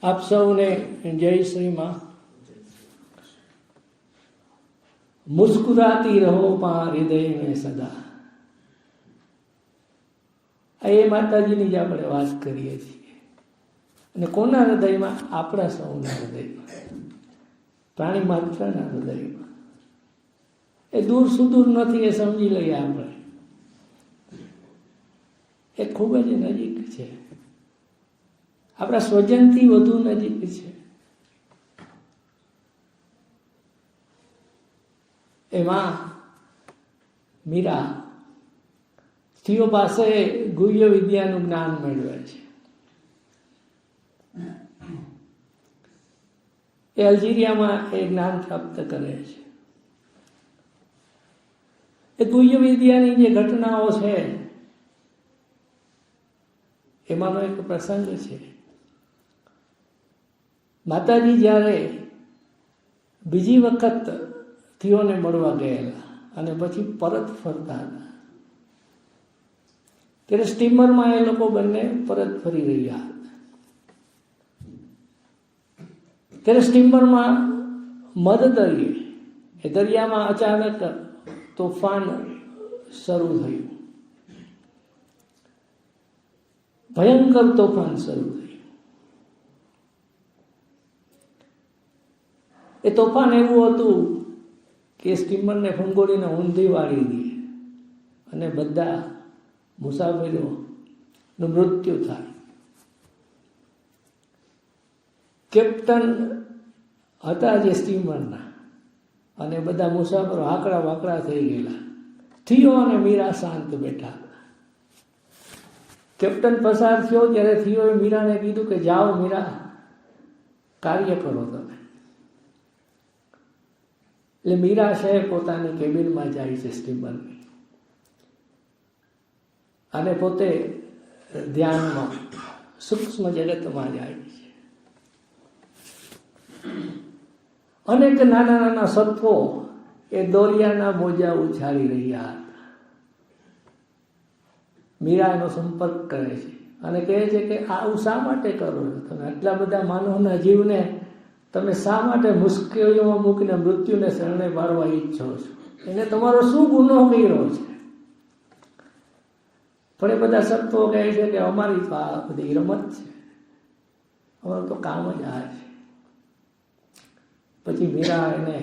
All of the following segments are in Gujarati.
આપ સૌને જય શ્રી માં. મુસ્કુરાતી રહો માં હૃદય में સદા. એ માતાજીની જ આપણે વાત કરીએ છીએ. અને કોના હૃદયમાં? આપણા સૌના હૃદયમાં, પ્રાણી માત્રના હૃદયમાં. એ દૂર સુદૂર નથી, એ સમજી લઈએ આપણે. એ ખૂબ જ નજીક છે, આપણા સ્વજનથી વધુ નજીક છે. એમાં મીરા સ્ત્રીઓ પાસે ગુહ્ય વિદ્યાનું જ્ઞાન મેળવે છે. એ અલ્જીરિયામાં એ જ્ઞાન પ્રાપ્ત કરે છે. એ ગુહ્ય વિદ્યાની જે ઘટનાઓ છે એમાંનો એક પ્રસંગ છે. માતાજી જ્યારે બીજી વખત થિયોને મળવા ગયેલા અને પછી પરત ફરતા હતા, ત્યારે સ્ટીમરમાં એ લોકો બંને પરત ફરી રહ્યા હતા. ત્યારે સ્ટીમરમાં મધ દરિયે, એ દરિયામાં અચાનક તોફાન શરૂ થયું. ભયંકર તોફાન શરૂ થયું. એ તોફાન એવું હતું કે સ્ટીમરને ફંગોળીને ઊંધી વાળી દે અને બધા મુસાફરોનું મૃત્યુ થાય. કેપ્ટન હતા જે સ્ટીમરના, અને બધા મુસાફરો આકડા વાકડા થઈ ગયેલા. થિયો અને મીરા શાંત બેઠા. કેપ્ટન પસાર થયો ત્યારે થિયોએ મીરાને કીધું કે જાઓ મીરા, કાર્ય કરો તમે. એટલે મીરા છે પોતાની કેબિનમાં જાય છે સ્ટીમરની, અને પોતે ધ્યાનમાં સૂક્ષ્મ જગતમાં જાય છે. અનેક નાના નાના સર્પો એ દોરિયાના મોજા ઉછાળી રહ્યા હતા. મીરા એનો સંપર્ક કરે છે અને કહે છે કે આવું શા માટે કરો છો તમે? આટલા બધા માનવના જીવને તમે શા માટે મુશ્કેલીઓમાં મૂકીને મૃત્યુને શરણે પાડવા ઈચ્છો છો? એને તમારો શું ગુનો કર્યો છે? પણ એ બધા સંતો કહે છે કે અમારી તો આ બધી રમત છે, અમારું તો કામ જ આ છે. પછી મીરા એને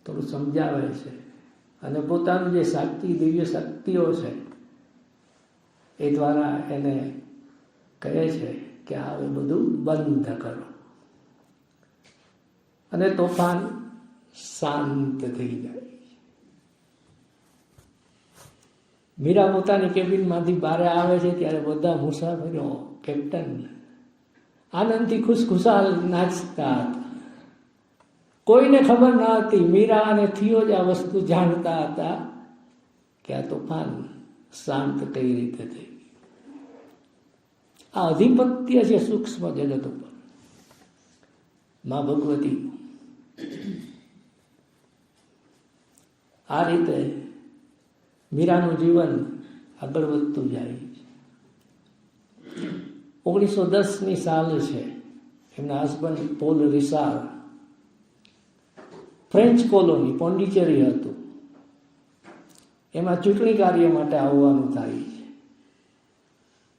થોડું સમજાવે છે અને પોતાનું જે શક્તિ, દિવ્ય શક્તિઓ છે એ દ્વારા એને કહે છે કે હવે બધું બંધ કરો અને તોફાન શાંત થઈ જાય. મીરા પોતાની કેબિનમાંથી બહાર આવે છે ત્યારે બધા મુસાફરો, કેપ્ટન આનંદથી ખુશખુશાલ નાચતા હતા. કોઈને ખબર ન હતી, મીરા અને થિયો જ આ વસ્તુ જાણતા હતા કે આ તોફાન શાંત કઈ રીતે થઈ. આ અધિપત્ય છે સૂક્ષ્મ જગત ઉપર મા ભગવતી. આ રીતે મીરાનું જીવન આગળ વધતું જાય છે. 1910ની સાલ છે. એમના husband Paul Richard, French colony Pondicherry હતું, એમાં ચૂંટણી કાર્ય માટે આવવાનું થાય છે.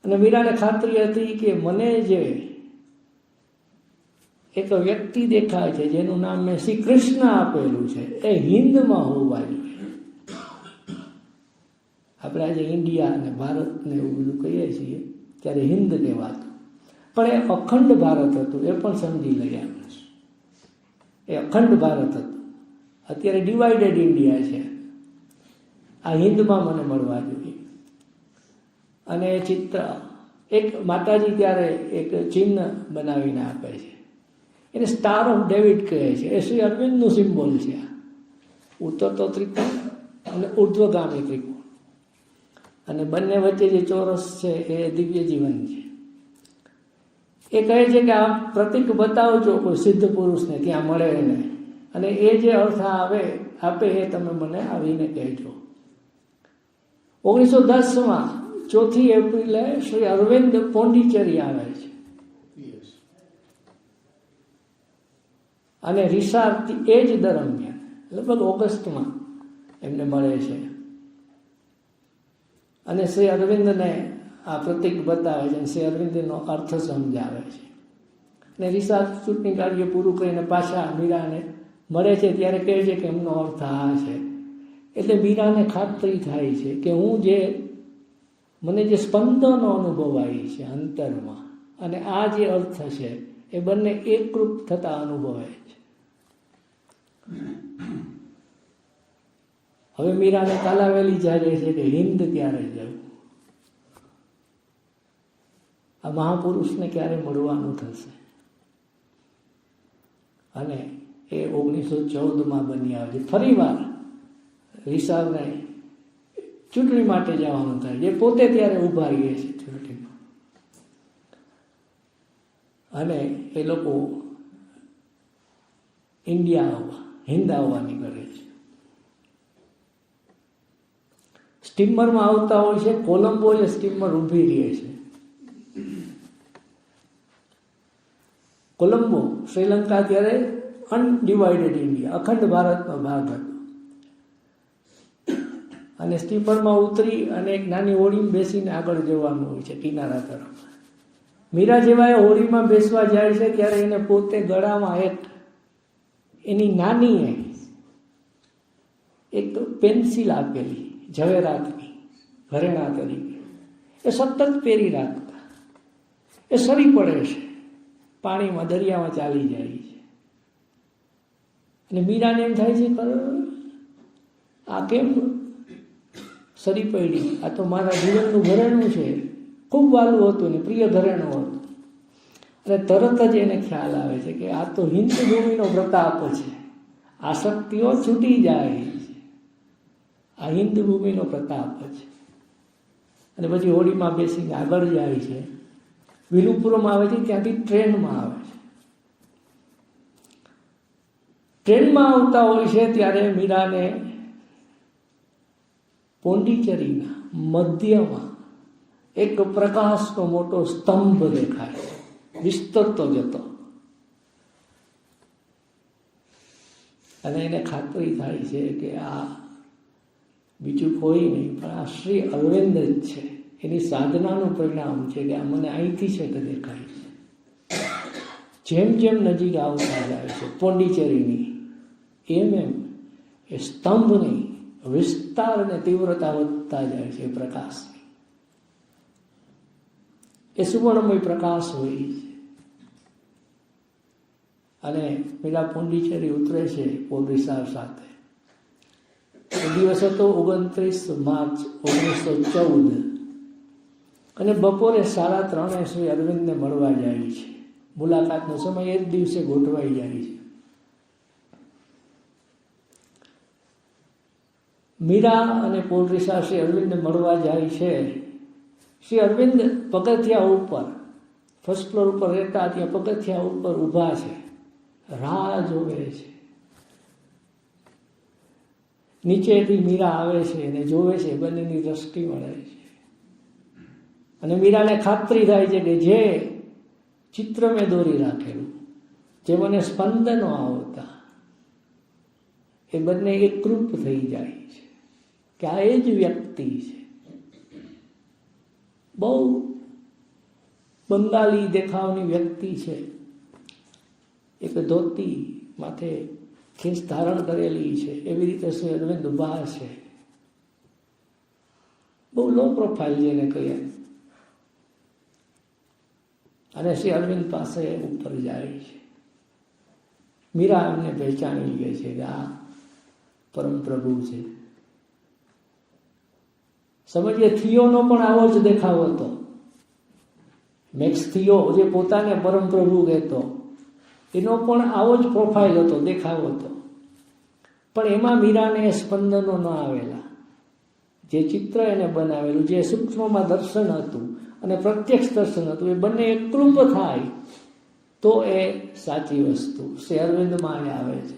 અને મીરાને ખાતરી હતી કે મને જે એક વ્યક્તિ દેખાય છે જેનું નામ મેં શ્રી કૃષ્ણ આપેલું છે એ હિન્દમાં હોવા જોઈએ. આપણે આજે ઇન્ડિયા અને ભારતને એવું બધું કહીએ છીએ ત્યારે હિન્દ કહેવાતું, પણ એ અખંડ ભારત હતું. એ પણ સમજી લઈએ આપણે, એ અખંડ ભારત હતું. અત્યારે ડિવાઇડેડ ઇન્ડિયા છે. આ હિન્દમાં મને મળવા જોઈએ. અને એ ચિત્ર એક માતાજી ત્યારે એક ચિહ્ન બનાવીને આપે છે, એને સ્ટાર ઓફ ડેવિડ કહે છે. એ શ્રી અરવિંદનું સિમ્બોલ છે. ઉતરતો ત્રિકોણ અને ઉર્ધ્વગામી ત્રિકોણ, અને બંને વચ્ચે જે ચોરસ છે એ દિવ્ય જીવન છે. એ કહે છે કે આ પ્રતીક બતાવજો કોઈ સિદ્ધ પુરુષને ત્યાં મળે એને, અને એ જે અર્થ આપે એ તમે મને આવીને કહેજો. 1910માં 4 એપ્રિલે શ્રી અરવિંદ પોંડિચેરી આવે છે. અને રિસાર્ટથી એ જ દરમિયાન લગભગ ઓગસ્ટમાં એમને મળે છે અને શ્રી અરવિંદને આ પ્રતીક બતાવે છે. શ્રી અરવિંદનો અર્થ સમજાવે છે. અને રિસાર્ટ ચૂંટણી કાર્ય પૂરું કરીને પાછા મીરાને મળે છે ત્યારે કહે છે કે એમનો અર્થ આ છે. એટલે મીરાને ખાતરી થાય છે કે મને જે સ્પંદનો અનુભવાય છે અંતરમાં, અને આ જે અર્થ છે એ બંને એકરૂપ થતા અનુભવાય છે. હવે મીરાને તાલાવેલી જાગે છે કે હિન્દ ક્યારે જવું, આ મહાપુરુષને ક્યારે મળવાનું થશે. અને એ 1914માં બની આવે છે. ફરી વાર રિસાવને ચૂંટણી માટે જવાનું થાય, જે પોતે ત્યારે ઊભા રહીએ છે ચૂંટણીમાં. અને એ લોકો ઇન્ડિયા હિન્દ આવવા નીકળે છે. સ્ટીમરમાં આવતા હોય છે. કોલંબો એ સ્ટીમર ઊભી રહે છે. કોલંબો શ્રીલંકા ત્યારે અનડિવાઇડેડ ઇન્ડિયા, અખંડ ભારતનો ભાગ હતો. અને સ્ટીમરમાં ઉતરી અને એક નાની હોડીમાં બેસીને આગળ જવાનું હોય છે કિનારા તરફ. મીરા જેવા એ હોડીમાં બેસવા જાય છે ત્યારે એને પોતે ગળામાં એની નાની એક પેન્સિલ આપેલી ઝવેરાતની ઘરેણા તરીકે, એ સતત પહેરી રાખતા. એ સરી પડે છે પાણીમાં, દરિયામાં ચાલી જાય છે. અને મીરાને એમ થાય છે કે આ કેમ સરી પડી, આ તો મારા જીવનનું ઘરેણું છે, ખૂબ વાલું હતું ને પ્રિય ઘરેણું હતું. અને તરત જ એને ખ્યાલ આવે છે કે આ તો હિન્દ ભૂમિનો પ્રતાપ છે, આસક્તિઓ છૂટી જાય છે, આ હિન્દ ભૂમિનો પ્રતાપ છે. અને પછી હોડીમાં બેસીને આગળ જાય છે. વિલુપુરમાં આવે છે, ત્યાંથી ટ્રેનમાં આવે છે. ટ્રેનમાં આવતા હોય છે ત્યારે મીરાને પોંડિચેરીના મધ્યમાં એક પ્રકાશનો મોટો સ્તંભ દેખાય છે, વિસ્તરતો જતો. અને એને ખાતરી થાય છે કે આ બીજું કોઈ નહીં પણ આ શ્રી અરવિંદ જ છે. એની સાધનાનું પરિણામ છે કે આ મને અહીંથી છે કે દેખાય છે. જેમ જેમ નજીક આવતા જાય છે પોંડિચેરીની, એમ એ સ્તંભની વિસ્તાર અને તીવ્રતા વધતા જાય છે પ્રકાશની. એ સુવર્ણમય પ્રકાશ હોય છે. અને પેલા પોંડિચેરી ઉતરે છે પોલીસાર સાથે. એ દિવસ હતો 29 માર્ચ 1914 અને બપોરે 3:30 શ્રી અરવિંદને મળવા જાય છે. મુલાકાતનો સમય એ જ દિવસે ગોઠવાઈ જાય છે. મીરા અને પોલીસાર શ્રી અરવિંદને મળવા જાય છે. શ્રી અરવિંદ પગથિયા ઉપર, ફર્સ્ટ ફ્લોર ઉપર રહેતા, ત્યાં પગથિયા ઉપર ઊભા છે, રાહ જોવે છે. નીચેથી મીરા આવે છે અને જોવે છે, બંનેની દ્રષ્ટિ મળે છે. અને મીરાને ખાતરી થાય છે કે જે ચિત્ર મેં દોરી રાખેલું, જે મને સ્પંદનો આવતા, એ બંને એકરૂપ થઈ જાય છે કે આ એ જ વ્યક્તિ છે. બહુ બંગાળી દેખાવની વ્યક્તિ છે. એક ધોતી માથે ખેસ ધારણ કરેલી છે, એવી રીતે શ્રી અરવિંદ ઉભા છે. બહુ લો પ્રોફાઇલ જેને કહીએ. અને શ્રી અરવિંદ પાસે ઉપર જાય છે. મીરા એમને પહેચાની લે છે કે આ પરમ પ્રભુ છે. સમજીએ, થિયોનો પણ આવો જ દેખાવ હતો. મેક્સ થિયો જે પોતાને પરમ પ્રભુ કહેતો, એનો પણ આવો જ પ્રોફાઇલ હતો, દેખાવ હતો. પણ એમાં મીરાને સ્પંદનો ન આવેલા. જે ચિત્ર એને બનાવેલું, જે સૂક્ષ્મમાં દર્શન હતું અને પ્રત્યક્ષ દર્શન હતું, એ બંને એકરૂપ થાય તો એ સાચી વસ્તુ શ્રી અરવિંદમાં આવે છે.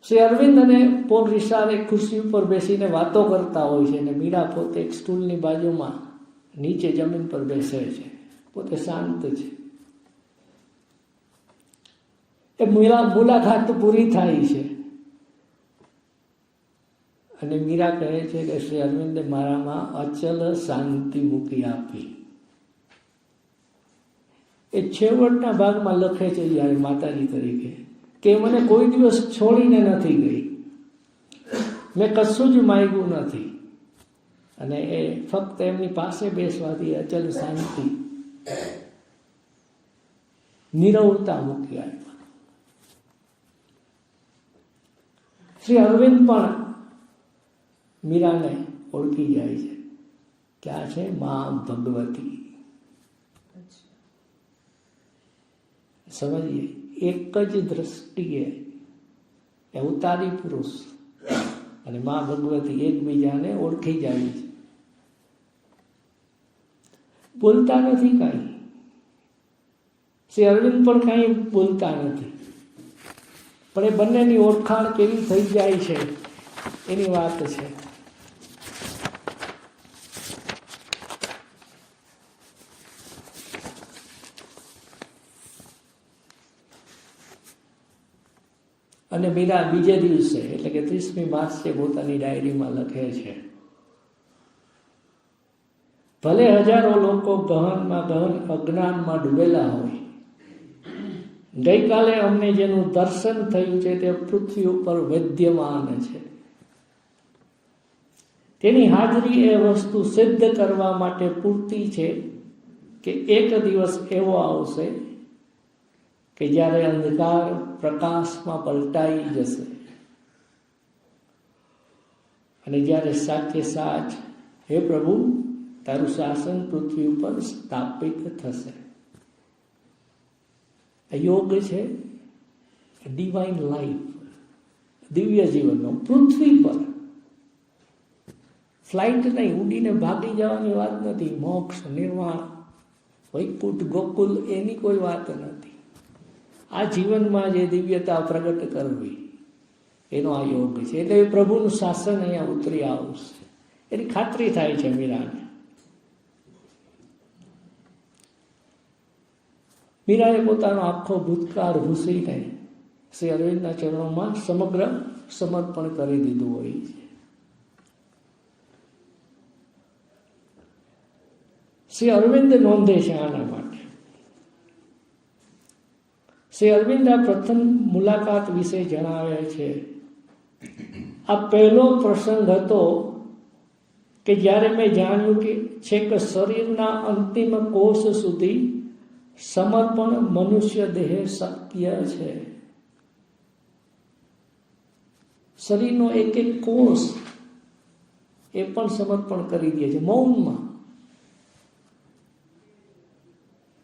શ્રી અરવિંદ અને પોલ રિસાર્ડ એક ખુરશી ઉપર બેસીને વાતો કરતા હોય છે અને મીરા પોતે એક સ્ટૂલની બાજુમાં નીચે જમીન પર બેસે છે, પોતે શાંત છે. એ મુલાકાત પૂરી થાય છે અને મીરા કહે છે કે શ્રી અરવિંદે મારામાં અચલ શાંતિ મૂકી આપી. એ છેવટના ભાગમાં લખે છે જ્યારે માતાજી તરીકે કે મને કોઈ દિવસ છોડીને નથી ગઈ, મેં કશું જ માંગ્યું નથી, અને એ ફક્ત એમની પાસે બેસવાથી અચલ શાંતિ, નિરવતા મૂકી આપ્યા. શ્રી અરવિંદ પણ મીરાને ઓળખી જાય છે કે આ છે મા ભગવતી. સમજીએ, એક જ દ્રષ્ટિએ અવતારી પુરુષ અને મા ભગવતી એકબીજાને ઓળખી જાય છે. બોલતા નથી કાંઈ, શ્રી અરવિંદ પણ કાંઈ બોલતા નથી, પણ એ બંનેની ઓળખાણ કેવી થઈ જાય છે એની વાત છે. અને મીરા બીજે દિવસે એટલે કે 30મી માર્ચે પોતાની ડાયરીમાં લખે છે, ભલે હજારો લોકો ગહનમાં ગહન અજ્ઞાનમાં ડૂબેલા હોય, ગઈકાલે અમને જેનું દર્શન થયું છે તે પૃથ્વી ઉપર વિદ્યમાન છે. તેની હાજરી એ વસ્તુ સિદ્ધ કરવા માટે પૂરતી છે કે એક દિવસ એવો આવશે કે જ્યારે અંધકાર પ્રકાશમાં પલટાઈ જશે અને જ્યારે સાચે સાચ હે પ્રભુ તારું શાસન પૃથ્વી ઉપર સ્થાપિત થશે. યોગ છે ડિવાઇન લાઈફ, દિવ્ય જીવનનો પૃથ્વી પર. ફ્લાઇટ નહીં, ઉડીને ભાગી જવાની વાત નથી, મોક્ષ, નિર્વાણ, વૈકુંઠ, ગોકુલ એની કોઈ વાત નથી. આ જીવનમાં જે દિવ્યતા પ્રગટ કરવી એનો આ યોગ છે. એટલે પ્રભુનું શાસન અહીંયા ઉતરી આવશે એની ખાતરી થાય છે મીરાને. મીરાએ પોતાનો આખો ભૂતકાળ ભૂસીને શ્રી અરવિંદના ચરણોમાં સમગ્ર સમર્પણ કરી દીધું હોય છે. શ્રી અરવિંદ નોંધે છે આના માટે. શ્રી અરવિંદ આ પ્રથમ મુલાકાત વિશે જણાવે છે. આ પહેલો પ્રસંગ હતો કે જ્યારે મેં જાણ્યું કે શરીરના અંતિમ કોષ સુધી સમર્પણ મનુષ્ય દેહ શક્ય છે. શરીરનો એક એક કોષ એ પણ સમર્પણ કરી દે છે મૌનમાં.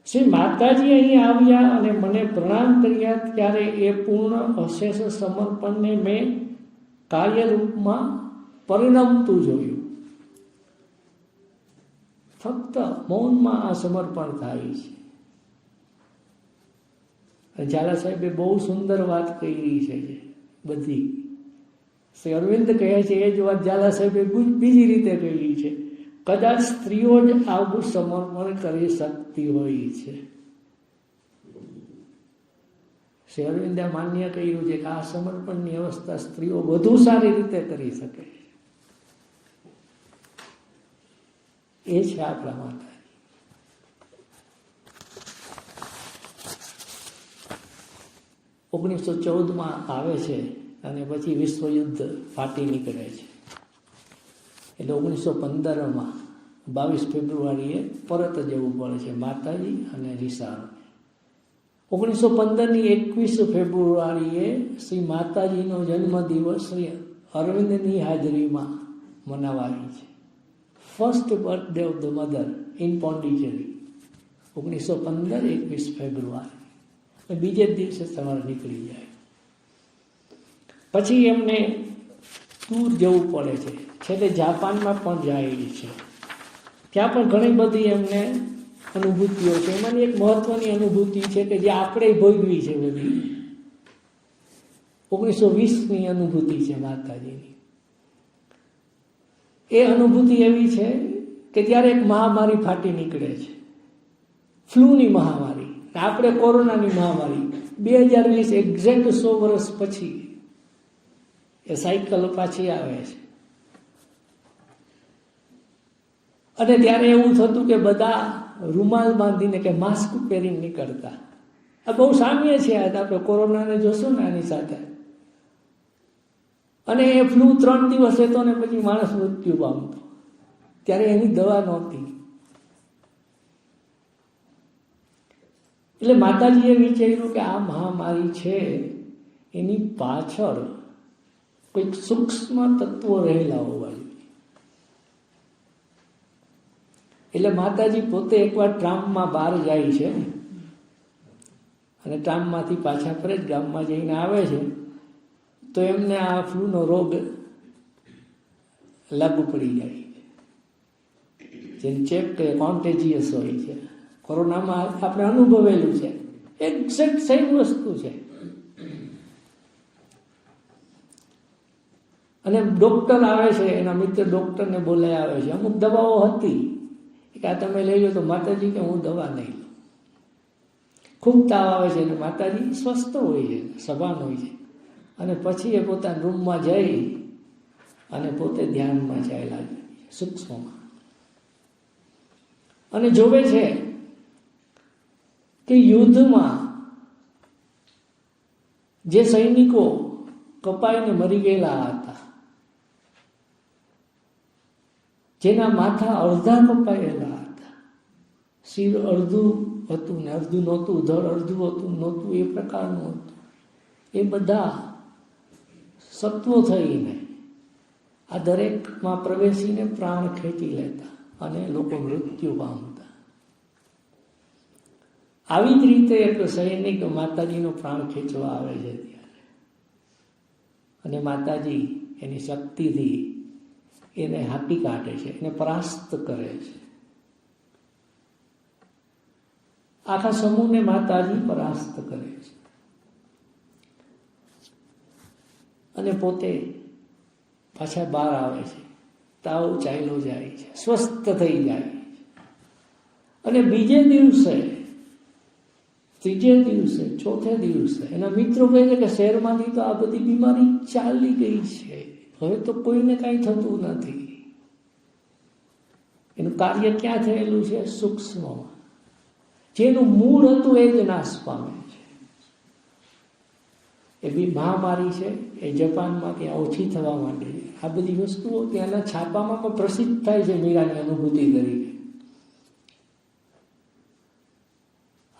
શ્રી માતાજી અહીં આવ્યા અને મને પ્રણામ કર્યા ત્યારે એ પૂર્ણ અશેષ સમર્પણને મેં કાર્યરૂપમાં પરિણમતું જોયું. ફક્ત મૌનમાં આ સમર્પણ થાય છે. ઝાલા સાહેબે બહુ સુંદર વાત કરી છે બધી. શ્રી અરવિંદ કહે છે એ જ વાત ઝાલા સાહેબે બીજી રીતે કહી છે. કદાચ સ્ત્રીઓ જ આવું સમર્પણ કરી શકતી હોય છે. શ્રી અરવિંદે માન્ય કર્યું છે કે આ સમર્પણની અવસ્થા સ્ત્રીઓ વધુ સારી રીતે કરી શકે. એ છે આપણા માતા. 1914 આવે છે અને પછી વિશ્વયુદ્ધ ફાટી નીકળે છે. એટલે 1915 22 ફેબ્રુઆરીએ પરત જવું પડે છે માતાજી અને રીસાને. 1915ની 21 ફેબ્રુઆરીએ શ્રી માતાજીનો જન્મદિવસ શ્રી અરવિંદની હાજરીમાં મનાવાય છે. First birthday of the mother in Pondicherry 1915 21 ફેબ્રુઆરી. બીજે જ દિવસે સવારે નીકળી જાય. પછી એમને દૂર જવું પડે છે. છેલ્લે જાપાનમાં પણ જાય છે. ત્યાં પણ ઘણી બધી એમને અનુભૂતિઓ છે. એમાંની એક મહત્વની અનુભૂતિ છે કે જે આપણે ભોગવી છે બધી. 1920ની અનુભૂતિ છે માતાજીની. એ અનુભૂતિ એવી છે કે ત્યારે એક મહામારી ફાટી નીકળે છે, ફ્લૂની મહામારી. આપણે કોરોનાની મહામારી 2020 એક્ઝેક્ટ 100 વર્ષ પછી એ સાયકલ પાછી આવે છે. અને ત્યારે એવું થતું કે બધા રૂમાલ બાંધીને કે માસ્ક પહેરીને નીકળતા. આ બહુ સામ્ય છે આપણે કોરોનાને જોશું ને આની સાથે. અને એ ફ્લૂ 3 દિવસ રહેતો ને પછી માણસ મૃત્યુ પામતો. ત્યારે એની દવા નહોતી. એટલે માતાજીએ વિચાર્યું કે આ મહામારી છે એની પાછળ કોઈક સૂક્ષ્મ તત્વો રહેલા હોવા જોઈએ. એટલે માતાજી પોતે એકવાર ટ્રામમાં બહાર જાય છે અને ટ્રામમાંથી પાછા ફરે જ ગામમાં જઈને આવે છે તો એમને આ ફ્લૂનો રોગ લાગુ પડી જાય. જેને ચેપ કે કોન્ટેજિયસ હોય છે. કોરોનામાં આપણે અનુભવેલું છે. એક્ઝેક્ટ સેમ વસ્તુ છે. અને ડૉક્ટર આવે છે, એના મિત્ર ડૉક્ટરને બોલાય આવે છે. અમુક દવાઓ હતી કે આ તમે લઈ લો. તો માતાજી કે હું દવા નહીં લઉં. ખૂબ તાવ આવે છે અને માતાજી સ્વસ્થ હોય છે, સભાન હોય છે. અને પછી એ પોતાના રૂમમાં જઈ અને પોતે ધ્યાનમાં જાય લાગે સૂક્ષ્મમાં. અને જોવે છે કે યુદ્ધમાં જે સૈનિકો કપાઈને મરી ગયેલા હતા, જેના માથા અડધા કપાયેલા હતા, શિર અડધું હતું ને અડધું નહોતું, ધડ અડધું હતું નહોતું, એ પ્રકારનું હતું. એ બધા સત્વો થઈને આ દરેકમાં પ્રવેશીને પ્રાણ ખેંચી લેતા અને લોકો મૃત્યુ પામતા. આવી જ રીતે એક સૈનિક માતાજીનો પ્રાણ ખેંચવા આવે છે ત્યારે, અને માતાજી એની શક્તિથી એને હાંકી કાઢે છે, એને પરાસ્ત કરે છે. આખા સમૂહને માતાજી પરાસ્ત કરે છે અને પોતે પાછા બહાર આવે છે. તાવ ચાલ્યો જાય છે, સ્વસ્થ થઈ જાય છે. અને બીજે દિવસે, ત્રીજે દિવસે, ચોથે દિવસે એના મિત્રો કહે છે કે શહેરમાંથી તો આ બધી બીમારી ચાલી ગઈ છે, હવે તો કોઈને કાંઈ થતું નથી. એનું કાર્ય ક્યાં થયેલું છે? સૂક્ષ્મમાં. જેનું મૂળ હતું એ જ નાશ પામે છે. એ બી મહામારી છે, એ જાપાનમાં ત્યાં ઓછી થવા માંડે છે. આ બધી વસ્તુઓ ત્યાંના છાપામાં પણ પ્રસિદ્ધ થાય છે મીરાની અનુભૂતિ તરીકે.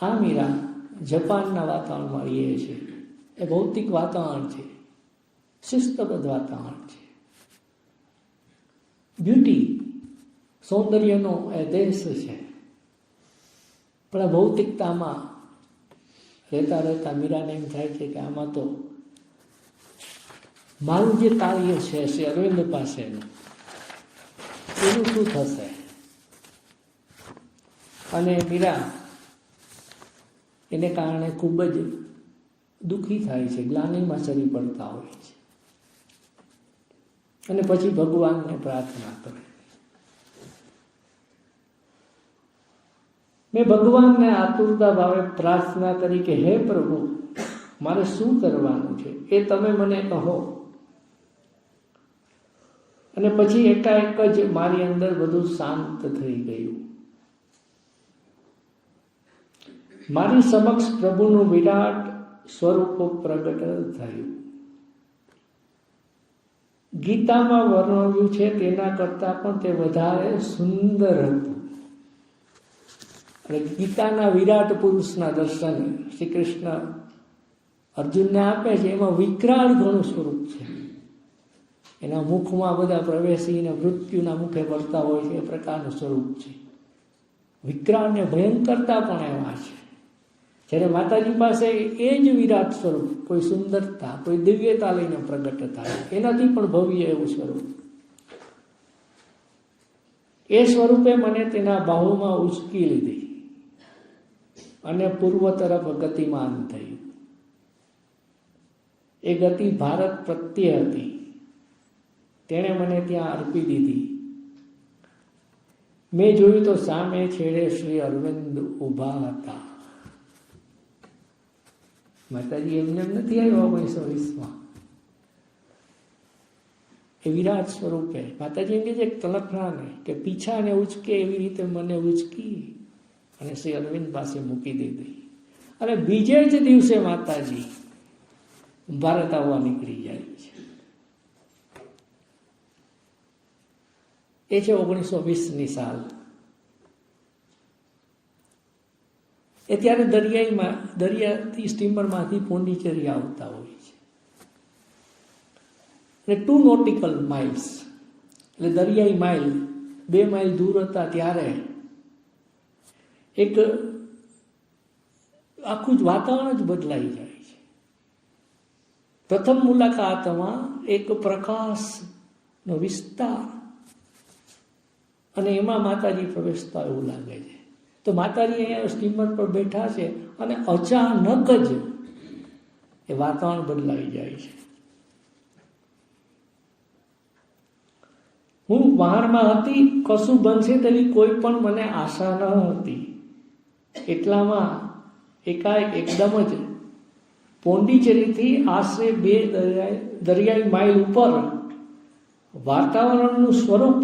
આ મીરા જાપાનના વાતાવરણમાં રહે છે. એ ભૌતિક વાતાવરણ છે, શિસ્તબદ્ધ વાતાવરણ છે. બ્યુટી, સૌંદર્યનો એ દેશ છે. પણ આ ભૌતિકતામાં રહેતા રહેતા મીરાને એમ થાય છે કે આમાં તો મારું જે કાર્ય છે શ્રી અરવિંદ પાસેનું એનું શું થશે? અને મીરા એને કારણે ખૂબ જ દુઃખી થાય છે, ગ્લાનિમાં ચડી પડતા હોય છે. અને પછી ભગવાનને પ્રાર્થના કરે. મેં ભગવાનને આતુરતા ભાવે પ્રાર્થના કરી કે હે પ્રભુ, મારે શું કરવાનું છે એ તમે મને કહો. અને પછી એકાએક જ મારી અંદર બધું શાંત થઈ ગયું. મારી સમક્ષ પ્રભુનું વિરાટ સ્વરૂપ પ્રગટ થયું. ગીતામાં વર્ણવ્યું છે તેના કરતાં પણ તે વધારે સુંદર હતું. અને ગીતાના વિરાટ પુરુષના દર્શન શ્રી કૃષ્ણ અર્જુનને આપે છે. એમાં વિકરાળ ઘણું સ્વરૂપ છે. એના મુખમાં બધા પ્રવેશીને મૃત્યુના મુખે વળતા હોય છે એ પ્રકારનું સ્વરૂપ છે. વિકરાળ ને ભયંકરતા પણ એમાં છે. જ્યારે માતાજી પાસે એ જ વિરાટ સ્વરૂપ, કોઈ સુંદરતા, કોઈ દિવ્યતા લઈને પ્રગટ થાય, એનાથી પણ ભવ્ય એવું સ્વરૂપ. એ સ્વરૂપે મને તેના બાહુમાં ઉચકી લીધી અને પૂર્વ તરફ ગતિમાન થયું. એ ગતિ ભારત પ્રત્યે હતી. તેણે મને ત્યાં અર્પી દીધી. મેં જોયું તો સામે છેડે શ્રી અરવિંદ ઊભા હતા. માતાજી એમને નથી આવ્યા 1920માં. એ વિરાટ સ્વરૂપે માતાજી એમ કહે છે તલખણાને કે પીછાને ઉચકે એવી રીતે મને ઉચકી અને શ્રી અરવિંદ પાસે મૂકી દીધી. અને બીજે જ દિવસે માતાજી ભારત આવવા નીકળી જાય છે. એ છે 1920ની સાલ. એ ત્યારે દરિયાથી સ્ટીમરમાંથી પોંડિચેરી આવતા હોય છે. અને 2 નોટિકલ માઇલ્સ એટલે દરિયાઈ માઇલ 2 માઇલ દૂર હતા ત્યારે એક આખું જ વાતાવરણ જ બદલાઈ જાય છે. પ્રથમ મુલાકાતમાં એક પ્રકાશનો વિસ્તાર અને એમાં માતાજી પ્રવેશતા એવું લાગે છે. તો માતાજી અહીંયા સ્ટીમર પર બેઠા છે અને અચાનક જ એ વાતાવરણ બદલાઈ જાય છે. હું વહાણમાં હતી, કશું બનશે તેવી કોઈ પણ મને આશા ન હતી. એટલામાં એકાએક એકદમ જ પોંડિચેરીથી આશરે 2 દરિયાઈ માઇલ ઉપર વાતાવરણનું સ્વરૂપ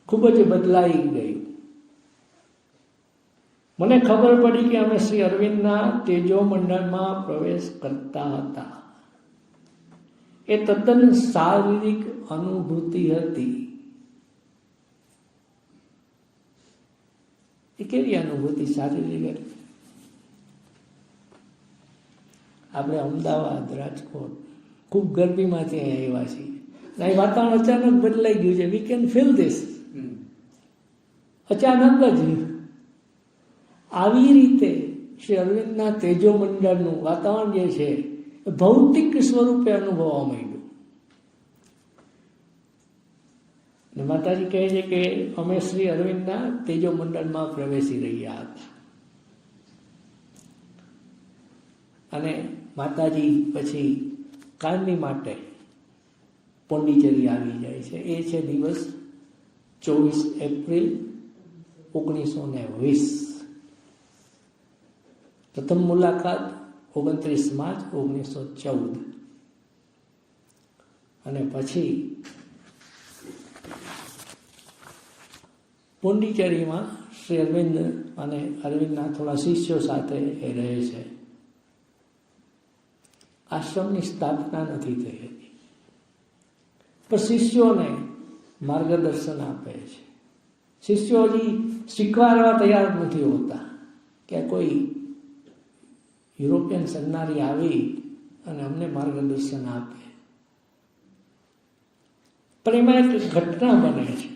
ખૂબ જ બદલાઈ ગયું. મને ખબર પડી કે અમે શ્રી અરવિંદના તેજો મંડળમાં પ્રવેશ કરતા હતા. એ તદ્દન શારીરિક અનુભૂતિ હતી. એ કેવી અનુભૂતિ શારીરિક? આપણે અમદાવાદ, રાજકોટ ખૂબ ગરમીમાંથી અહીંયા આવ્યા છીએ. અહીં વાતાવરણ અચાનક બદલાઈ ગયું છે. We can feel this. અચાનક જ આવી રીતે શ્રી અરવિંદના તેજો મંડળનું વાતાવરણ જે છે એ ભૌતિક સ્વરૂપે અનુભવવા માંડ્યું. અને માતાજી કહે છે કે અમે શ્રી અરવિંદના તેજો મંડળમાં પ્રવેશી રહ્યા હતા. અને માતાજી પછી કાયમી માટે પોંડિચેરી આવી જાય છે. એ છે દિવસ 24 એપ્રિલ 1920. પ્રથમ મુલાકાત 29 માર્ચ 1914. અને પછી પોંડિચેરીમાં શ્રી અરવિંદ અને અરવિંદના થોડા શિષ્યો સાથે એ રહે છે. આશ્રમની સ્થાપના નથી થઈ હતી, પણ શિષ્યોને માર્ગદર્શન આપે છે. શિષ્યો હજી સ્વીકારવા તૈયાર નથી હોતા કે કોઈ યુરોપિયન સન્નારી આવી અને અમને માર્ગદર્શન આપે. પણ એમાં એક ઘટના બને છે.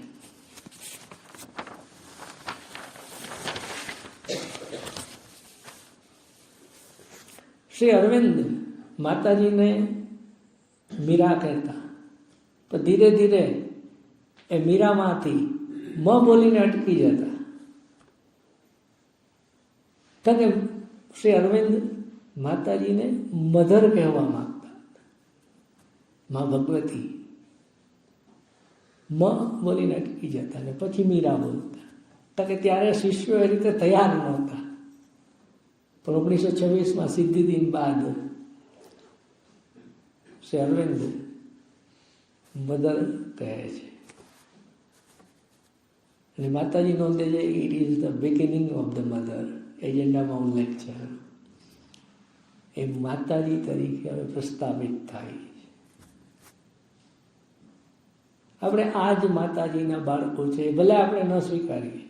શ્રી અરવિંદ માતાજીને મીરા કહેતા, પણ ધીરે ધીરે એ મીરામાંથી મ બોલીને અટકી જતા. કારણ કે શ્રી અરવિંદ માતાજીને મધર કહેવા માંગતા, મા ભગવતી. મ બોલીને અટકી જતા ને પછી મીરા બોલતા. કારણ કે ત્યારે શિષ્યો એ રીતે તૈયાર નહોતા. પણ 1926માં સિદ્ધિદિન બાદ શ્રી અરવિંદ મધર કહે છે. અને માતાજી નોંધે છે it is the beginning of the mother. એજન્ડામાં ઉલ્લેખ છે. એ માતાજી તરીકે હવે પ્રસ્થાપિત થાય છે. આપણે આ જ માતાજીના બાળકો છે, ભલે આપણે ન સ્વીકારીએ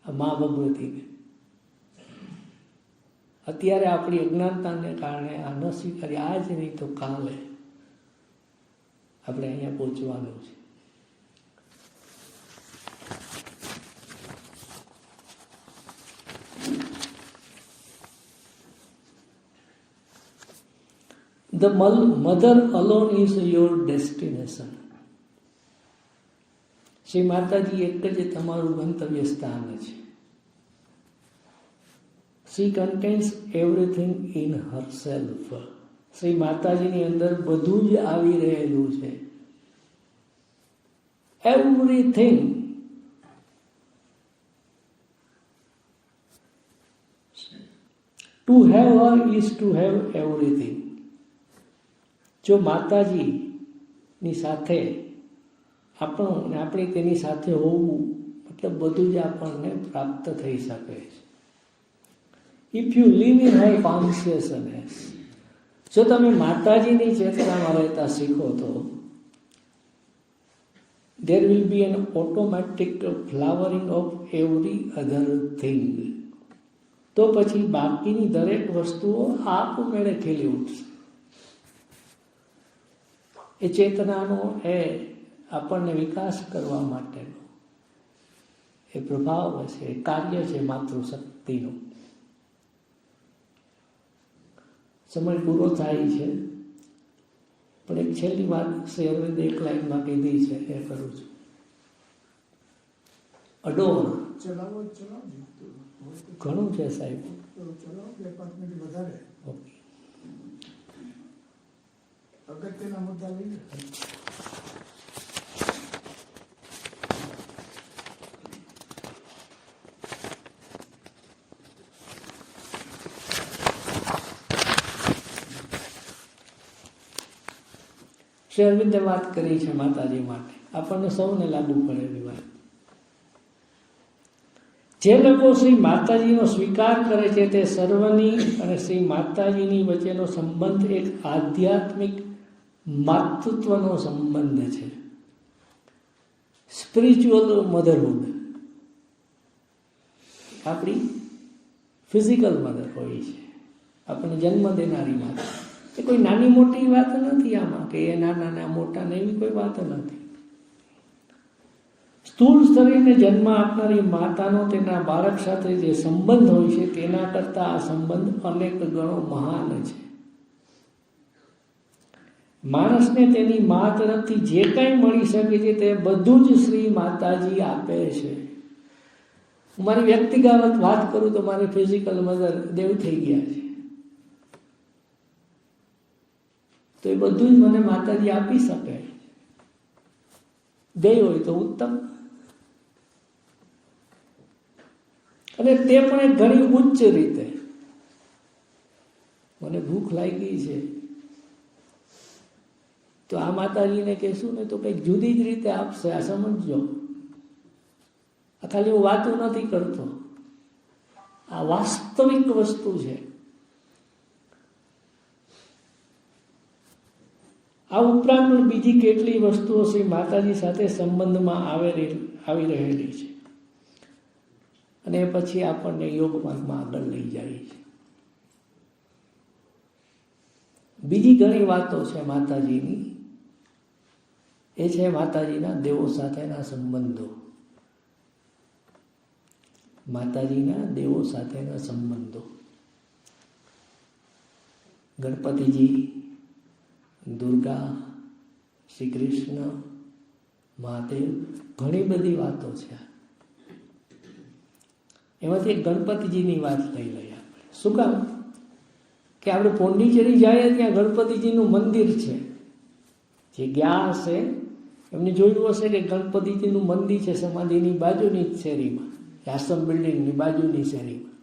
આ મા ભગવતીને. અત્યારે આપણી અજ્ઞાનતાને કારણે આ ન સ્વીકારીએ, આજ નહીં તો કાલે આપણે અહીંયા પહોંચવાનું છે. The mother alone is your destination. Shri માતાજી એક જ તમારું ગંતવ્ય સ્થાન છે. She contains everything in herself. Shri માતાજીની અંદર બધું જ આવી રહેલું છે. Everything. To have her is to have everything. જો માતાજીની સાથે આપણું અને આપણે તેની સાથે હોવું મતલબ બધું જ આપણને પ્રાપ્ત થઈ શકે છે. If you live in her consciousness, જો તમે માતાજીની ચેતનામાં રહેતા શીખો તો there will be an automatic flowering of every other thing. તો પછી બાકીની દરેક વસ્તુઓ આપમેળે ખીલી ઉઠશે. એ ચેતનાનો એ આપણને વિકાસ કરવા માટેનો એ પ્રભાવ છે, એ કાર્ય છે માતૃશક્તિનું. સમય પૂરો થાય છે, પણ એક છેલ્લી વાત શ્રી અરવિંદ એક લાઈનમાં કીધી છે, એ કરું છું. અડોર ઘણું છે સાહેબ. ઓકે, અગત્યના મુદ્દા લઈને શ્રી અરવિંદે વાત કરી છે માતાજી માટે, આપણને સૌને લાગુ પડે એવી વાત. જે લોકો શ્રી માતાજીનો સ્વીકાર કરે છે તે સર્વની અને શ્રી માતાજીની વચ્ચેનો સંબંધ એક આધ્યાત્મિક માતૃત્વનો સંબંધ છે. સ્પિરિચ્યુઅલ મધરહુડ. આપણી ફિઝિકલ મધર હોય છે, આપણને જન્મ દેનારી માતા. એ કોઈ નાની મોટી વાત નથી આમાં, કે એ નાના મોટા ને એવી કોઈ વાત નથી. સ્થૂળ શરીરને જન્મ આપનારી માતાનો તેના બાળક સાથે જે સંબંધ હોય છે તેના કરતાં આ સંબંધ અનેક ગણો મહાન છે. માણસને તેની મા તરફથી જે કંઈ મળી શકે છે તે બધું જ શ્રી માતાજી આપે છે. હું મારી વ્યક્તિગત વાત કરું તો મારી ફિઝિકલ મધર દેવ થઈ ગયા છે, તો એ બધું જ મને માતાજી આપી શકે. દે હોય તો ઉત્તમ. અને તે પણ એક ઘણી ઉચ્ચ રીતે. મને ભૂખ લાગી છે તો આ માતાજીને કહેશું ને તો કંઈક જુદી જ રીતે આપશે. આ સમજો, આ ખાલી હું વાતો નથી કરતો, આ વાસ્તવિક વસ્તુ છે. આ ઉપરાંત પણ બીજી કેટલી વસ્તુઓ શ્રી માતાજી સાથે સંબંધમાં આવી રહેલી છે અને પછી આપણને યોગ માર્ગમાં આગળ લઈ જાય છે. બીજી ઘણી વાતો છે માતાજીની, એ છે માતાજીના દેવો સાથેના સંબંધો. માતાજીના દેવો સાથેના સંબંધો, ગણપતિજી, દુર્ગા, શ્રી કૃષ્ણ, મહાદેવ, ઘણી બધી વાતો છે. એમાંથી એક ગણપતિજીની વાત લઈ લઈએ આપણે. શું કામ કે આપણે પોંડિચેરી જઈએ ત્યાં ગણપતિજીનું મંદિર છે. જે ગયા હશે એમને જોયું હશે કે ગણપતિજીનું મંદિર છે સમાધિની બાજુની જ શેરીમાં, આશ્રમ બિલ્ડિંગની બાજુની શેરીમાં.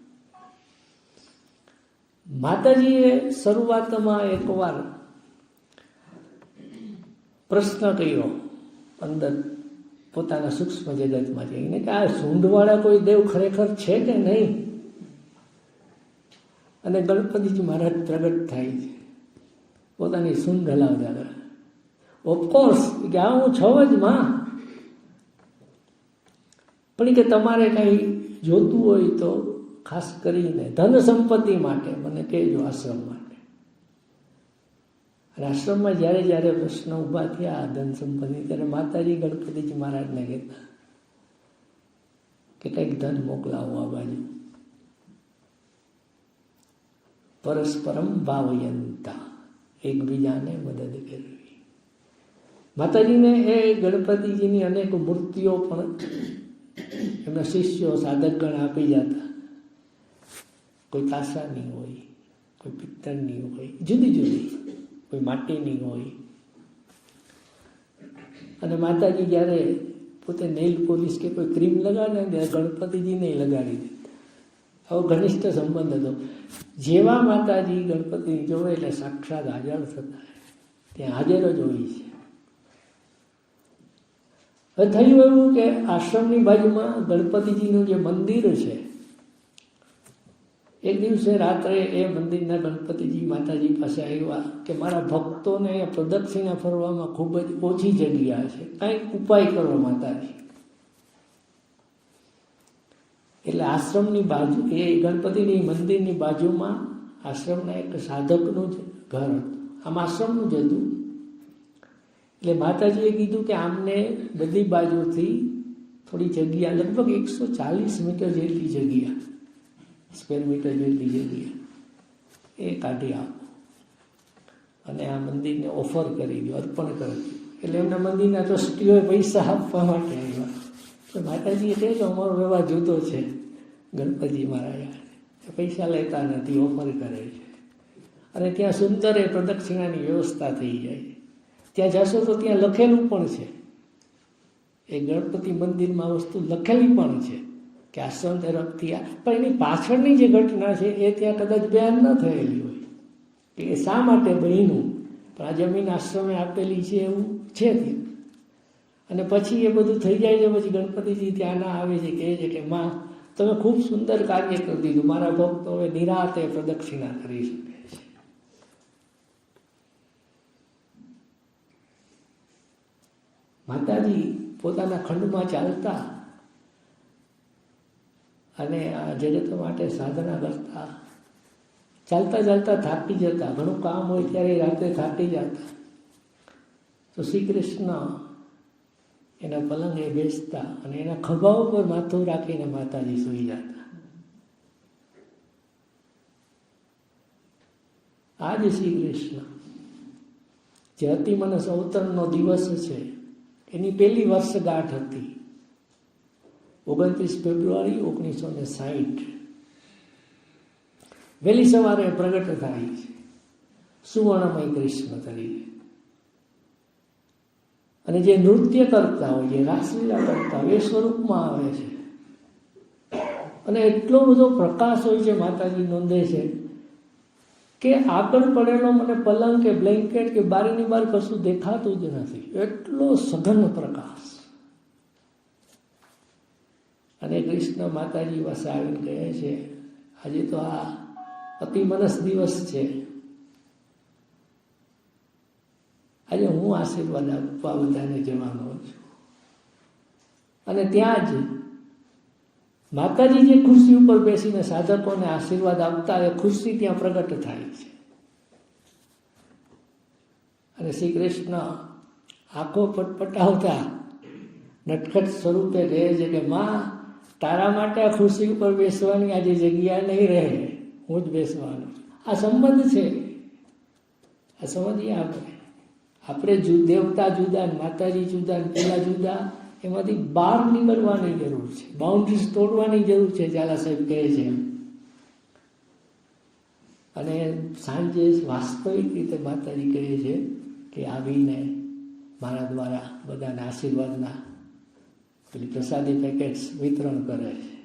માતાજીએ શરૂઆતમાં એકવાર પ્રશ્ન કર્યો અંદર પોતાના સૂક્ષ્મ જગતમાં જઈને કે આ સૂંઢવાળા કોઈ દેવ ખરેખર છે કે નહીં? અને ગણપતિજી મહારાજ પ્રગટ થાય છે, પોતાની સૂંઢ હલાવતા. ઓફકોર્સ કે આ હું છવ જ માં, પણ કે તમારે કંઈ જોતું હોય તો ખાસ કરીને ધન સંપત્તિ માટે મને કહેજો, આશ્રમ માટે. અને આશ્રમમાં જ્યારે જ્યારે પ્રશ્ન ઊભા થયા ધન સંપત્તિ, ત્યારે માતાજી ગણપતિજી મહારાજને કહેતા કે કંઈક ધન મોકલાવો આ બાજુ. પરસ્પરમ ભાવયંતા, એકબીજાને મદદ કરવી. માતાજીને એ ગણપતિજીની અનેક મૂર્તિઓ પણ એમના શિષ્યો સાધકગણ આપી જતા. કોઈ કાંસાની હોય, કોઈ પિત્તળની હોય, જુદી જુદી, કોઈ માટીની હોય. અને માતાજી જ્યારે પોતે નેલ પોલિશ કે કોઈ ક્રીમ લગાડે ને ગણપતિજીને લગાડી દેતા. આવો ઘનિષ્ઠ સંબંધ હતો. જેવા માતાજી ગણપતિ જોવે એટલે સાક્ષાત હાજર થતા, ત્યાં હાજર જ હોય છે. હવે થયું એવું કે આશ્રમની બાજુમાં ગણપતિજીનું જે મંદિર છે, એક દિવસે રાત્રે એ મંદિરના ગણપતિજી માતાજી પાસે આવ્યા કે મારા ભક્તોને પ્રદક્ષિણા ફરવામાં ખૂબ જ ઓછી જગ્યા છે, કંઈક ઉપાય કરો માતાજી. એટલે આશ્રમની બાજુ, એ ગણપતિની મંદિરની બાજુમાં આશ્રમના એક સાધકનું જ ઘર હતું, આમ આશ્રમનું જ હતું. એટલે માતાજીએ કીધું કે આમને બધી બાજુથી થોડી જગ્યા, લગભગ 140 મીટર જેટલી જગ્યા, સ્ક્વેર મીટર જેટલી જગ્યા એ કાઢી આપો અને આ મંદિરને ઓફર કરી દો, અર્પણ કરી દો. એટલે એમના મંદિરના ટ્રસ્ટીઓએ પૈસા આપવા માટે આવ્યા. તો માતાજીએ કહ્યું અમારો વ્યવહાર જુદો છે, ગણપતિ મહારાજ પૈસા લેતા નથી, ઓફર કરે છે. અને ત્યાં સુંદર એ પ્રદક્ષિણાની વ્યવસ્થા થઈ જાય. ત્યાં જશો તો ત્યાં લખેલું પણ છે, એ ગણપતિ મંદિરમાં વસ્તુ લખેલી પણ છે કે આશ્રમ તરફથી આ, પણ એની પાછળની જે ઘટના છે એ ત્યાં કદાચ બયાન ન થયેલી હોય કે એ શા માટે બન્યું, પણ આ જમીન આશ્રમે આપેલી છે એવું છે ત્યાં. અને પછી એ બધું થઈ જાય છે, પછી ગણપતિજી ત્યાં ના આવે છે, કહે છે કે માં તમે ખૂબ સુંદર કાર્ય કરી દીધું, મારા ભક્તો હવે નિરાતે પ્રદક્ષિણા કરી શકે છે. માતાજી પોતાના ખંડમાં ચાલતા અને આ જગત માટે સાધના કરતા, ચાલતા ચાલતા થાકી જતા, ઘણું કામ હોય ત્યારે રાત્રે થાકી જતા. તો શ્રી કૃષ્ણ એના પલંગે બેસતા અને એના ખભા ઉપર માથું રાખીને માતાજી સૂઈ જતા. આ જ શ્રી કૃષ્ણ જે અતિ મનસ અવતરણનો દિવસ છે એની પહેલી વર્ષગાંઠ હતી 29 ફેબ્રુઆરી 1960. વહેલી સવારે પ્રગટ થાય છે સુવર્ણમય કૃષ્ણ તરીકે. અને જે નૃત્ય કરતા હોય, જે રાસલીલા કરતા હોય એ સ્વરૂપમાં આવે છે. અને એટલો બધો પ્રકાશ હોય છે, માતાજી નોંધે છે કે આગળ પડેલો મને પલંગ કે બ્લેન્કેટ કે બારીની બહાર કશું દેખાતું જ નથી, એટલો સઘન પ્રકાશ. અને કૃષ્ણ માતાજી પાસે આવીને કહે છે, આજે તો આ અતિ મનસ દિવસ છે, આજે હું આશીર્વાદ આપવા બધાને જવાનો છું. અને ત્યાં જ માતાજી જે ખુરશી ઉપર બેસીને સાધકોને આશીર્વાદ આપતા એ ખુરશી ત્યાં પ્રગટ થાય છે. અને શ્રી કૃષ્ણ આંખો પટપટાવતા નટખટ સ્વરૂપે કહે છે કે માં, તારા માટે આ ખુરશી ઉપર બેસવાની આજે જગ્યા નહીં રહે, હું જ બેસવાનું. આ સંબંધ છે, આ સમજીએ આપણે દેવતા જુદા, માતાજી જુદા, પેલા જુદા, એમાંથી બહાર નીકળવાની જરૂર છે, બાઉન્ડ્રીઝ તોડવાની જરૂર છે, ઝાલા સાહેબ કહે છે. અને સાંજે વાસ્તવિક રીતે માતાજી કહે છે કે આવીને મારા દ્વારા બધાને આશીર્વાદના પેલી પ્રસાદી પેકેટ્સ વિતરણ કરે છે.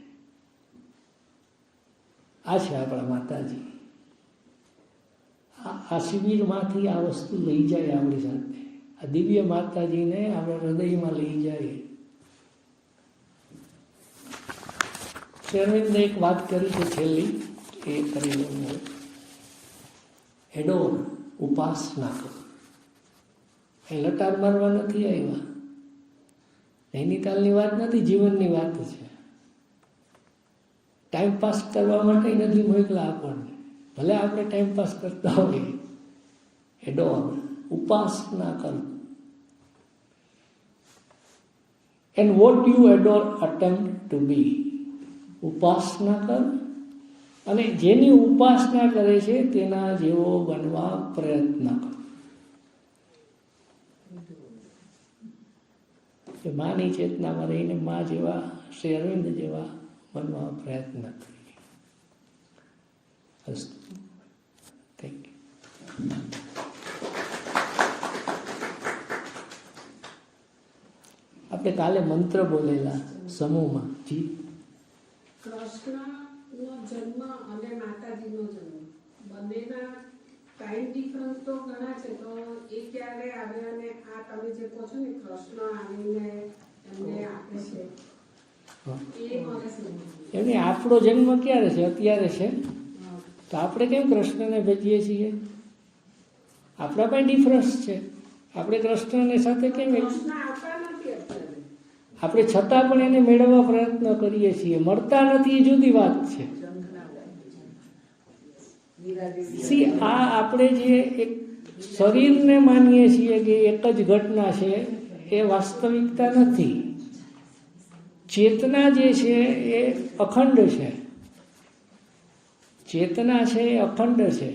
આ છે આપણા માતાજી. આ શિબિરમાંથી આ વસ્તુ લઈ જાય આપણી સાથે, આ દિવ્ય માતાજીને આપણા હૃદયમાં લઈ જાય. અરવિંદે એક વાત કરી છે છેલ્લી, એ કરી લઉં. એડોર, ઉપાસના કરો. એ લટાર મારવા નથી આવ્યા, નૈનીતાલની વાત નથી, જીવનની વાત છે. ટાઈમ પાસ કરવા માટે નથી મોકલા આપણને, ભલે આપણે ટાઈમ પાસ કરતા હોઈએ. એડોર, ઉપાસના કરો. And what you adore attempt to be. ઉપાસના કરો અને જેની ઉપાસના કરે છે તેના જેવો બનવા પ્રયત્ન કરો. માની ચેતનામાં રહીને મા જેવા, શ્રી અરવિંદ જેવા બનવા પ્રયત્ન કરીએ. અસ્તુ. Thank you. આપણે કાલે મંત્ર બોલેલા સમૂહમાં. જી. કૃષ્ણનો જન્મ અને માતાજીનો જન્મ બંનેના ટાઈમ ડિફરન્સ તો ઘણા છે, તો એ ક્યારે આવે અને આ તમે જે કહો છો ને કૃષ્ણ આવીને એમને આપે છે, એ મને સમજ. એમને આપણો જન્મ ક્યારે છે? અત્યારે છે. તો આપણે કેમ કૃષ્ણને ભજીએ છીએ? આપણા પણ ડિફરન્સ છે. આપણે કૃષ્ણને સાથે કેમ, કૃષ્ણ આવતા નથી અત્યારે, આપણે છતાં પણ એને મેળવવા પ્રયત્ન કરીએ છીએ. મળતા નથી એ જુદી વાત છે. આ આપણે જે એક શરીરને માનીએ છીએ કે એક જ ઘટના છે, એ વાસ્તવિકતા નથી. ચેતના જે છે એ અખંડ છે. ચેતના છે એ અખંડ છે.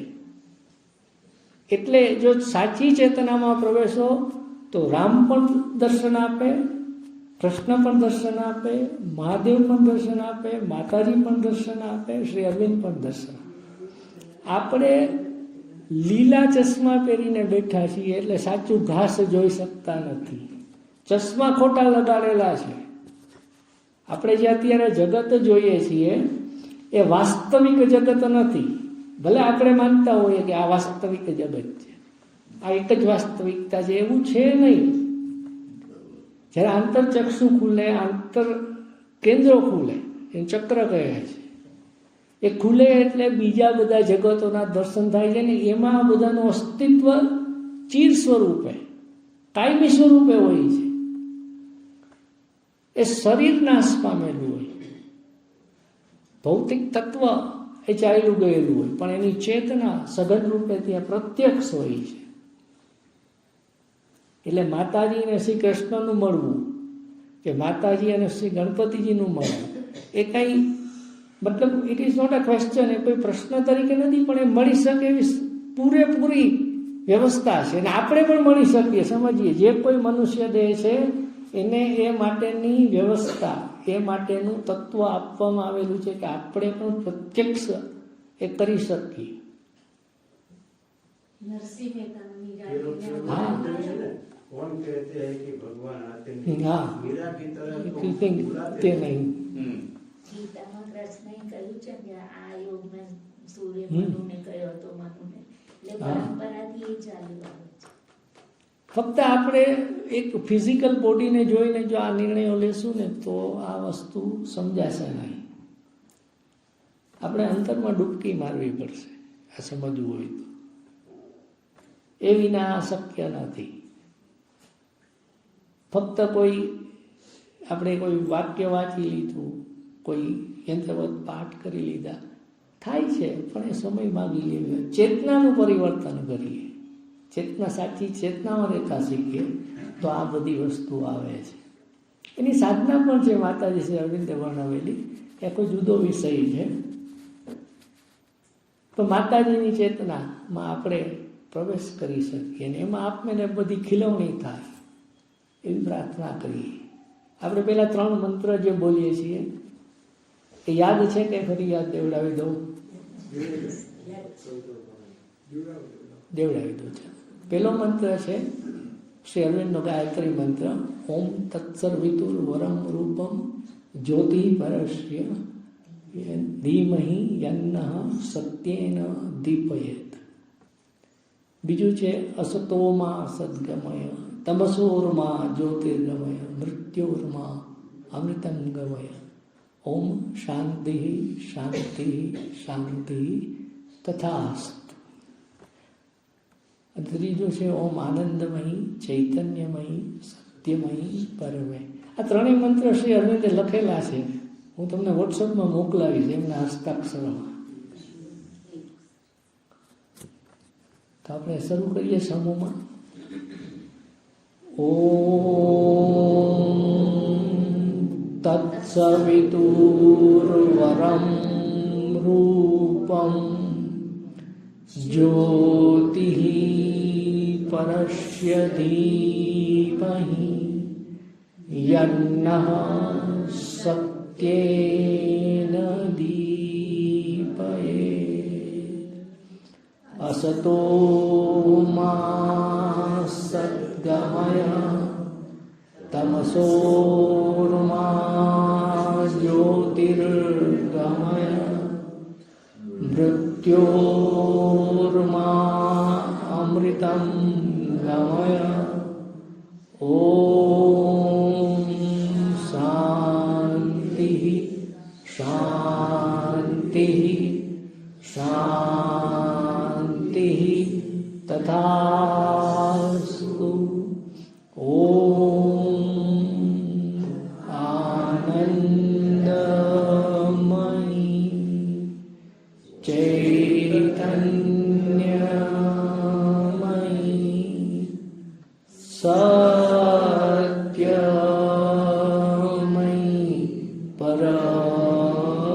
એટલે જો સાચી ચેતનામાં પ્રવેશો તો રામ પણ દર્શન આપે, કૃષ્ણ પણ દર્શન આપે, મહાદેવ પણ દર્શન આપે, માતાજી પણ દર્શન આપે, શ્રી અરવિંદ પણ દર્શન આપે. આપણે લીલા ચશ્મા પહેરીને બેઠા છીએ એટલે સાચું ઘાસ જોઈ શકતા નથી. ચશ્મા ખોટા લગાડેલા છે. આપણે જે અત્યારે જગત જોઈએ છીએ એ વાસ્તવિક જગત નથી. ભલે આપણે માનતા હોઈએ કે આ વાસ્તવિક જગત છે, આ એક જ વાસ્તવિકતા છે, એવું છે નહીં. જ્યારે આંતરચક્ષુ ખુલે, આંતર કેન્દ્રો ખુલે, એ ચક્ર કહે છે, એ ખુલે એટલે બીજા બધા જગતોના દર્શન થાય છે ને એમાં બધાનું અસ્તિત્વ ચીર સ્વરૂપે, કાયમી સ્વરૂપે હોય છે. એ શરીર નાશ પામેલું હોય, ભૌતિક તત્વ એ ચાલ્યું ગયેલું હોય, પણ એની ચેતના સઘન રૂપે ત્યાં પ્રત્યક્ષ હોય છે. એટલે માતાજી અને શ્રી કૃષ્ણનું મળવું કે માતાજી અને શ્રી ગણપતિજીનું મળવું એ કંઈ મતલબ it is not a question, એ કોઈ પ્રશ્ન તરીકે નથી, પણ એ મળી શકે એવી પૂરેપૂરી વ્યવસ્થા છે. અને આપણે પણ મળી શકીએ. સમજીએ, જે કોઈ મનુષ્ય દેહ છે એને એ માટેની વ્યવસ્થા, એ માટેનું તત્વ આપવામાં આવેલું છે કે આપણે પણ પ્રત્યક્ષ એ કરી શકીએ. નરસિંહ મહેતાની हाँ कौन कहते हैं कि भगवान आते हाँ मीरा की तरह तो તે નહીં. ગીતામાં કૃષ્ણએ કહ્યું છે કે આ યોગમાં સૂર્ય મનુને કહ્યો હતો, મનુને એટલે પરંપરાથી એ ચાલ્યું આવે છે. ફક્ત આપણે એક ફિઝિકલ બોડીને જોઈને જો આ નિર્ણયો લેશું ને તો આ વસ્તુ સમજાશે નહીં. આપણે અંતરમાં ડૂબકી મારવી પડશે આ સમજવું હોય તો. એ વિના આ શક્ય નથી. ફક્ત આપણે કોઈ વાક્ય વાંચી લીધું, કોઈ યંત્રવત પાઠ કરી લીધા થાય છે, પણ એ સમય માગી લેવી. ચેતનાનું પરિવર્તન કરીએ, ચેતના સાચી ચેતનામાં રહેતા શીખીએ તો આ બધી વસ્તુ આવે છે. એની સાધના પણ છે માતાજી શ્રી અરવિંદે વર્ણવેલી, એ કોઈ જુદો વિષય છે. તો માતાજીની ચેતનામાં આપણે પ્રવેશ કરી શકીએ અને એમાં આપમેળે બધી ખીલવણી થાય એવી પ્રાર્થના કરીએ. આપણે પહેલાં 3 મંત્ર જે બોલીએ છીએ એ યાદ છે કે ફરી યાદ દેવડાવી દઉં? દેવડાવી દઉં છે. પહેલો મંત્ર છે શ્રી અરવિંદનો ગાયત્રી મંત્ર, ઓમ તત્સર્વિતુર વરમ રૂપમ જ્યોતિ પરસ્ય ધીમહિ યન્નઃ સત્યેન દીપયેત. બીજું છે અસતોમાં સદ્ગમય તમસોર્મા જ્યોતિર્ગમય મૃત્યોર્મા અમૃતમ ગમય. ઓમ શાંતિ શાંતિ શાંતિ તથાસ્તુ. ત્રીજું છે ઓમ આનંદમયી ચૈતન્યમયી સત્યમયી પરમે. આ ત્રણેય મંત્ર શ્રી અરવિંદે લખેલા છે. હું તમને વોટ્સઅપમાં મોકલાવીશ એમના હસ્તાક્ષરમાં. તો આપણે શરૂ કરીએ સમૂહમાં. ઓમ તત્સવિતુર્વરમ રૂપમ જ્યોતિ પરસ્ય ધીમહિ યન્નઃ સત્યેન દીપયેત. અસતો મા સદ્ગમય તમસોર્મા જ્યોતિર્ગમય મૃત્યોર્મા અમૃતમ ગમય. ઓમ શાંતિ શાંતિ શાંતિ તથાસ્તુ. ઓમ આનંદમયી ચૈતન્યમયી સત્યમયી પરમે.